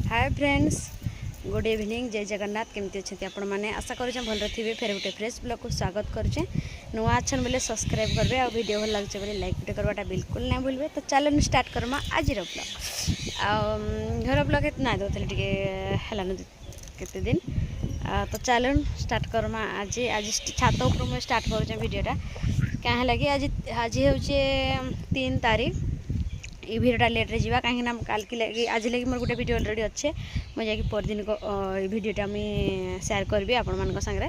Hi friends, good evening, जय जगन्नाथ। केमती अच्छे आपण मैंने आशा करें भल थे। फेर गोटे फ्रेश ब्लॉग को स्वागत करुचे। नुआ अच्छन बोले सब्सक्राइब करेंगे और वीडियो भल लगे बोले लाइक वीडियो करवाटा बिल्कुल नहीं भूलें। तो चलो स्टार्ट करमा आज ब्लॉग। घर ब्लॉग ना दे के दिन तो चलो स्टार्ट करमा आज आज छात उपर मुझे स्टार्ट करुचे वीडियोटा क्या लगे आज आज हूँ 3 तारीख। ये भिडियोटा लेट्रे जावा कहीं कल की लगी आज लगे मोर गोटे वीडियो अलरेडी अच्छे मुझे परदिन को भिडियोटा मुझे सेयार करी आपण मान सागर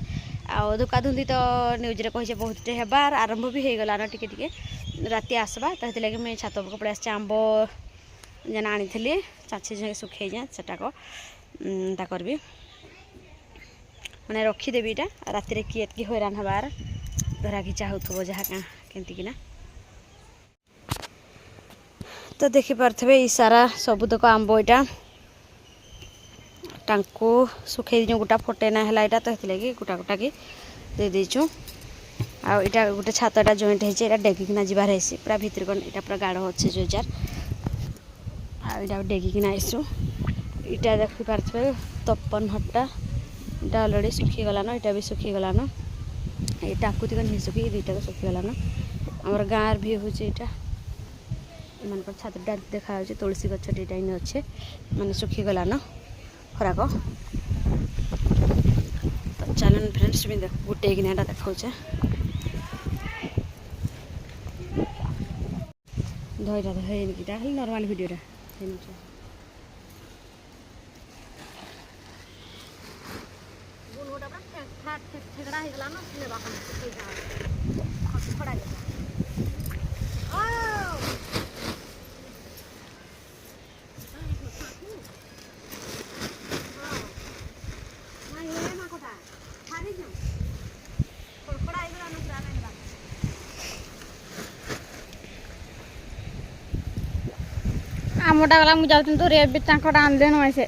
आ धुका धुंदी तो न्यूज रे कहे बहुत हेबार आरंभ भी हो गलान टिके राति आसबा तो लगे मुझे छात उपरको पड़े आस आंब जेन आनी चाची जाए सुखे जाए सेटाक करबी मैंने रखीदेवी यहाँ राति किए हैरान हबार धरा घिचा हो जहाँ क्या केमतीकिना तो देखिपे सारा सबुतक आंब यहाँ टाँकू सुखे दी गोटा फटेना है यहाँ तो लगे गोटा गोटा की दे देचु आटा गोटे छातटा जॉइंट होता डेगिकिना जबार है पूरा भितर यहाँ पूरा गाढ़ अच्छे जो जार आटा डेगिकिना आसु इटा देखिपे तपन हटा इटा अलरेडी सुखीगलान इटा भी सुखीगलान ये टाँकू तक नहीं सुखी दुईटा सुखीगलान आमर गाँव भी हूँ यहाँ मान छातटा देखा तुलसी गछटी टाइम अच्छे मैंने सुखीगलान खराक तो चलन फ्रेंड्स भी गोटे कि देखा धईटा धईटा खाली नर्माल भिडियोटा आमटा गला मुझे जाऊँ तो रेब आनदे न से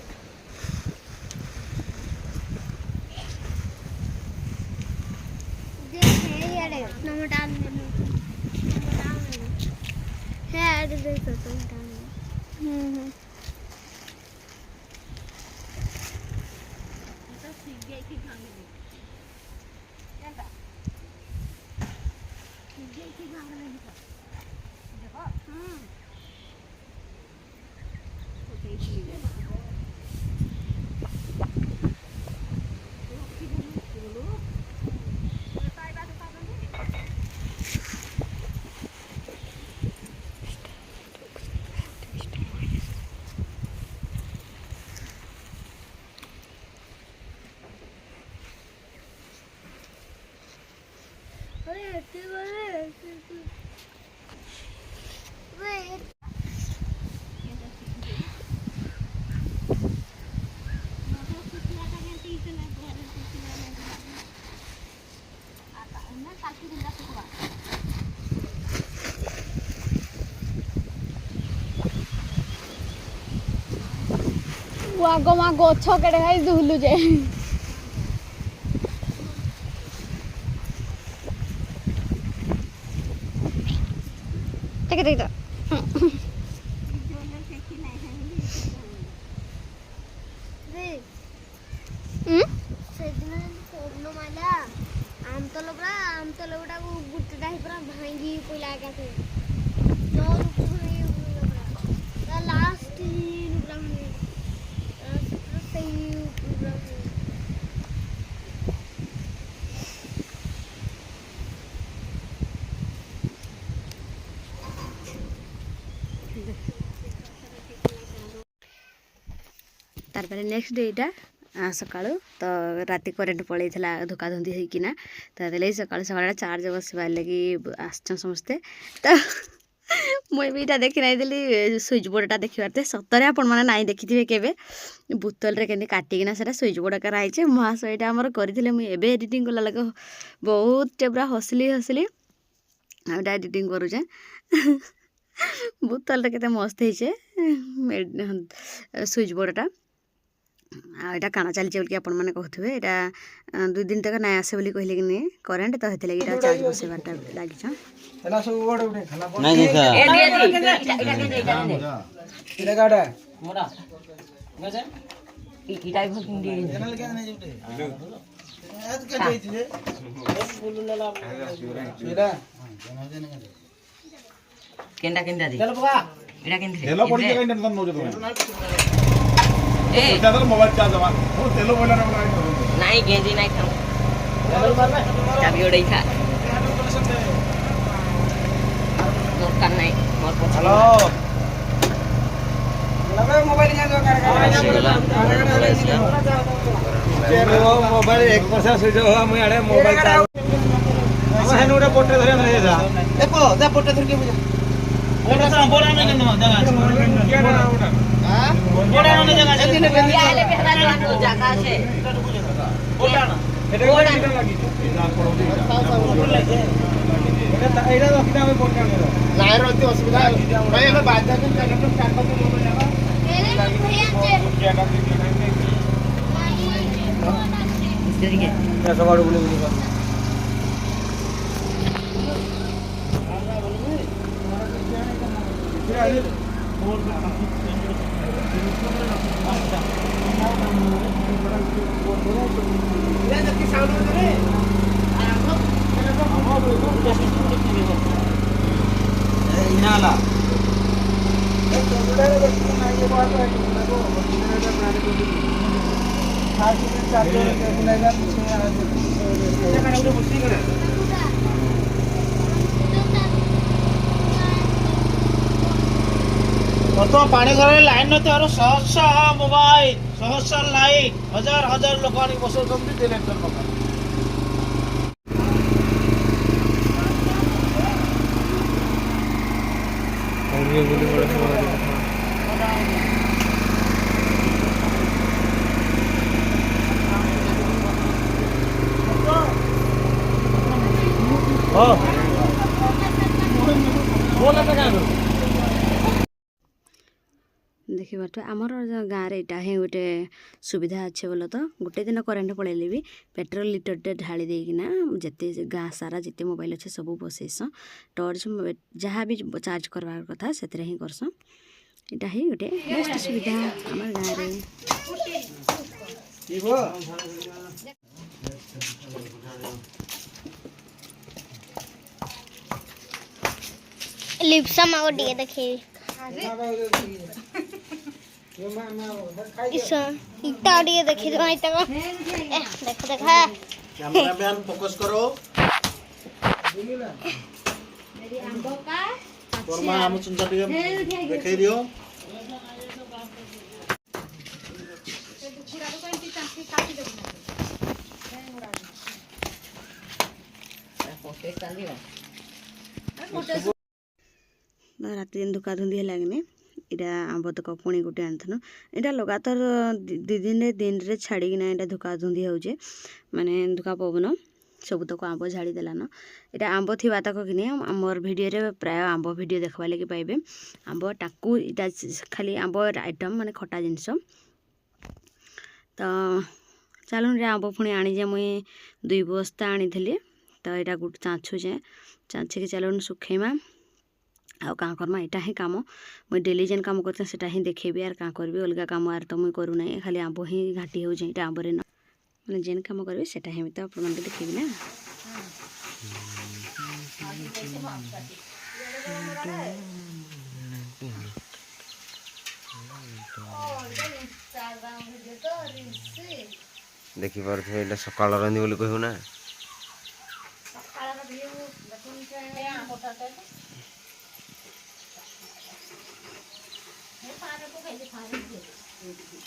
आगमा गछ केड़े भाई दुलु जे देख देख आमतल गुटा गुटा पूरा भांगी पड़ा लास्ट तार नेक्स्ट डे यहाँ सका तो राति करेन्ट पलि धोका धुंदी होना तो सका सका चार्ज बसवार लगी आसचन समस्ते तो मुझे भी देखी नहीं स्विच बोर्डटा देखी पारे सतरे आपण मैंने ना देखी के बोतल रे के काटिकिना से स्विच बोर्ड कराई महाशयटा आमर करते मुझे एडिटिंग कला लगे बहुत पूरा हसली हसली आटा एडिटिंग करुचे बोतल के मस्त होचे स्विच बोर्डटा आटा काना चलचे बोल आपण मैंने कहते यहाँ 2 दिन तक ना आसे बोली कहले कि नहीं करेन्ट तो हेतु लगी चार्ज बसवाटा लगी। ହେଲା ସବୁ ଗୋଟେ ଗୋଟେ ଖାଲା ନାଇଁ ଦେଖା ଏଟା କାଟା मोरा गजे इटा भी किंडी ଚ୍ୟାନେଲ କେନ ନେଇ ଯୋଟେ ଏତ କେ ଦେଇଥିଲେ ଏଟା केंडा केंडा दी ଚଲ ପକା इटा केंडा ତେଲ ପଡ଼ିଛି କାଇଁ ଟେନସନ୍ ନଉଛ ତମେ ए ପଇସା ଦେଲେ ମୋବାଇଲ ଚାର୍ଜ ହବା ମୁଁ ତେଲ ପଇଲା ନା नाही गेंजी नाही खाऊ चाबी ओडई खा दरकार नाही मोर पछ हेलो लगे मोबाइल जा दो कर ମୋବାଇଲ 1% ସୁଇଚ୍ ଅଫ୍ ହବା ମୁଁ ଆଡେ ମୋବାଇଲ ଚାର୍ଜ ଆମେ ହେନୁ ଗୋଟେ ପଟେ ଧରି ଆମେ ଯା देखो जा पोटे धर के बुझा ବୋରା ସାରା ବୋରା ନାହିଁ କେନ ଜାଗା ଅଛି हां ବୋରା ନାହିଁ ଜାଗା ଅଛି आले पे हला जो जागा छे ବୋରା ନା ଏଟା କେଟା ଲାଗି ଏଟା ପଡୁଛି ଏଟା ଏଇଟା ରଖିଟା ଆମେ ପଟେ ଆଣିବା ନାଇଁ ରତି ଅସୁବିଧା ଭାଇ ଆମେ ବାजा के कनेक्ट स्टार्ट कर मोबाइल लगा इसके ये सवाड़ बोले बोले इनाला तो पानी घर लाइन न तो सहसा मोबाइल सहसा लाइट हजार हजार लोक बसौଛନ୍ତି ଇଲେକ୍ଟ୍ରିକ ପକା ଦେଖିବାଠୁ ଆମର ଗାଁରେ ଏଇଟା ହିଁ ଗୋଟେ ସୁବିଧା ଅଛି ବୋଲ ତ ଗୋଟେ ଦିନ କରେଣ୍ଟ ପଳେଇଲେ ବି ପେଟ୍ରୋଲ ଲିଟରଟେ ଢାଳି ଦେଇକିନା ଯେତେ ଗାଁ ସାରା ଯେତେ ମୋବାଇଲ ଅଛି ସବୁ ବସେଇସ ଟର୍ଚ୍ଚ ଯାହା ବି ଚାର୍ଜ କରବାର କଥା ସେଥିରେ ହିଁ କରସ ଏଇଟା ହିଁ ଗୋଟେ ବେଷ୍ଟ ସୁବିଧା ଆମର ଗାଁରେ लिप्सा मागो दिए देखी इस इटा दिए देखी तो आई तक देखो देखा कैमरा मैन फोकस करो तोरमा हम सुनता टिके देखाई दियो ରାତି ଦିନ ଧୁକା ଧୁନ୍ଦି ହେଲାକିନି ଏଇଟା ଆମ୍ବ ତକ ପୁଣି ଗୋଟେ ଆଣିଥିଲୁ ଏଇଟା ଲଗାତାର ଦିନରେ ଛାଡ଼ିକିନା ଏଇଟା ଧୁକା ଧୁନ୍ଦି ହେଉଛି ମାନେ ଧୁକା ପବନ ସବୁତକ ଆମ୍ବ ଝାଡ଼ି ଦେଲାନ ଏଇଟା ଆମ୍ବ ଥିବା ତକ କିନି ଆମର ଭିଡ଼ିଓରେ ପ୍ରାୟ ଆମ୍ବ ଭିଡ଼ିଓ ଦେଖିବା ଲାଗି ପାଇବେ ଆମ୍ବ ଟାକୁ ଏଇଟା ଖାଲି ଆମ୍ବ ଆଇଟମ୍ ମାନେ ଖଟା ଜିନିଷ ତ ଚାଲୁନ ରେ ଆମ୍ବ ପୁଣି ଆଣିଛେ ମୁଇଁ 2 ବସ୍ତା ଆଣିଥିଲି ତ ଏଇଟା ଗୋଟେ ଚାଞ୍ଚୁଛେ ଚାଞ୍ଚିକି ଚାଲୁନ ଶୁଖେଇମା ଆଉ କାଁ କର୍ମା ଏଇଟା ହିଁ କାମ ମୁଇଁ ଡେଲି ଯେନ୍ କାମ କରୁଛେ ସେଟା ହିଁ ଦେଖେଇବି ଆର୍ କାଁ କରିବି ଅଲଗା କାମ ଆର୍ ତ ମୁଇଁ କରୁନାହିଁ ଖାଲି ଆମ୍ବ ହିଁ ଘାଟି ହେଉଛି ଏଇଟା ଆମ୍ବରେ ନ ମାନେ ଯେନ୍ କାମ କରିବି ସେଟା ହିଁ ତ ଆପଣମାନଙ୍କୁ ଦେଖେଇବି ନା ଦେଖିପାରୁଥିବେ ଏଇଟା ସକାଳ ରନ୍ଧି ବୋଲି କହିବୁ ନା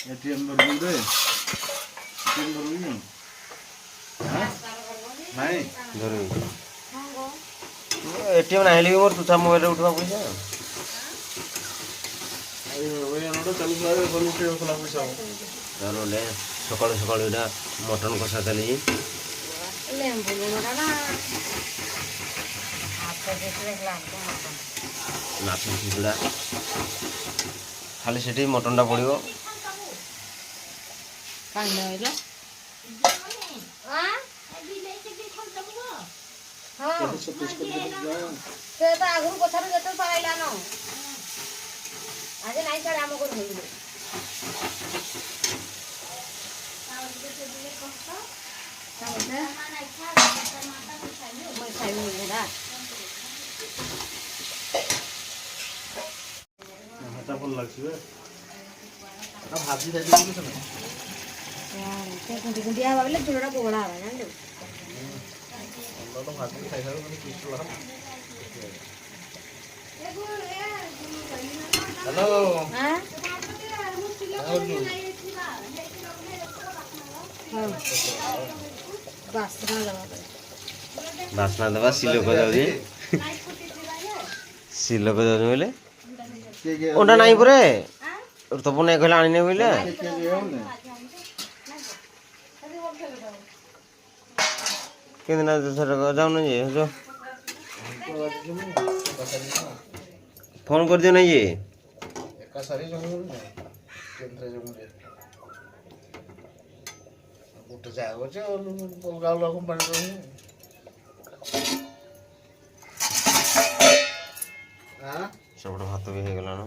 एटीएम भरबू दे एटीएम भरबू नहीं ଧରିବି ଏଟିଏମ୍ ନାହିଁଲେ ବି ମୋର ତୁଛା ମୋବାଇଲରେ ଉଠିବା ପଇସା ତାହେଲେ ସକାଳୁ ସକାଳୁ ଏଇଟା ମଟନ କଷା ଚାଲିଛି ମାଛ ଚିଚୁଡ଼ା ଖାଲି ସେଠି ମଟନଟା ପଡ଼ିବ ହଁ ସେ ତ ଆଗରୁ ପଛରୁ ଯେତେ ପାଇଲା ନ ଆଜି ନାଇଁ ଛାଡେ ଆମ ଘରୁ ନେଇଯିବେ ଭଲ ଲାଗୁଛି ଭାଜି ଦେଇଛି ଗୁଣ୍ଡି ଗୁଣ୍ଡିଆ ହବା ବେଲେ ଚୁଡ଼ଟା ପୋହଳା ହବା ଜାଣିଲୁ ଭାଜି ଖାଇସାରୁ ହ୍ୟାଲୋ ଆଁ ବାସ୍ନା ଲଗା ବାସ୍ନା ଦେବା ସିଲୋକ ଯାଉଛି ସିଲୋକ ଯାଉଛି ବୋଇଲେ ଓଟା ନାଇଁ ପରେ ତପ ନାଇଁ କହିଲେ ଆଣିନେ ବୋଇଲେ କେମିତି ନା ସେଟା ଯାଉନ ଯେ ଫୋନ କରିଦିଅ ନାଇଁ ଯେ ଏକା ସାରି କେନ୍ଦ୍ର ଗୋଟେ ଜାଗା ଅଛି ଅଲଗା ଅଲଗା କମ୍ପାନୀ ରହି ସେପଟେ ଭାତ ବି ହେଇଗଲାଣ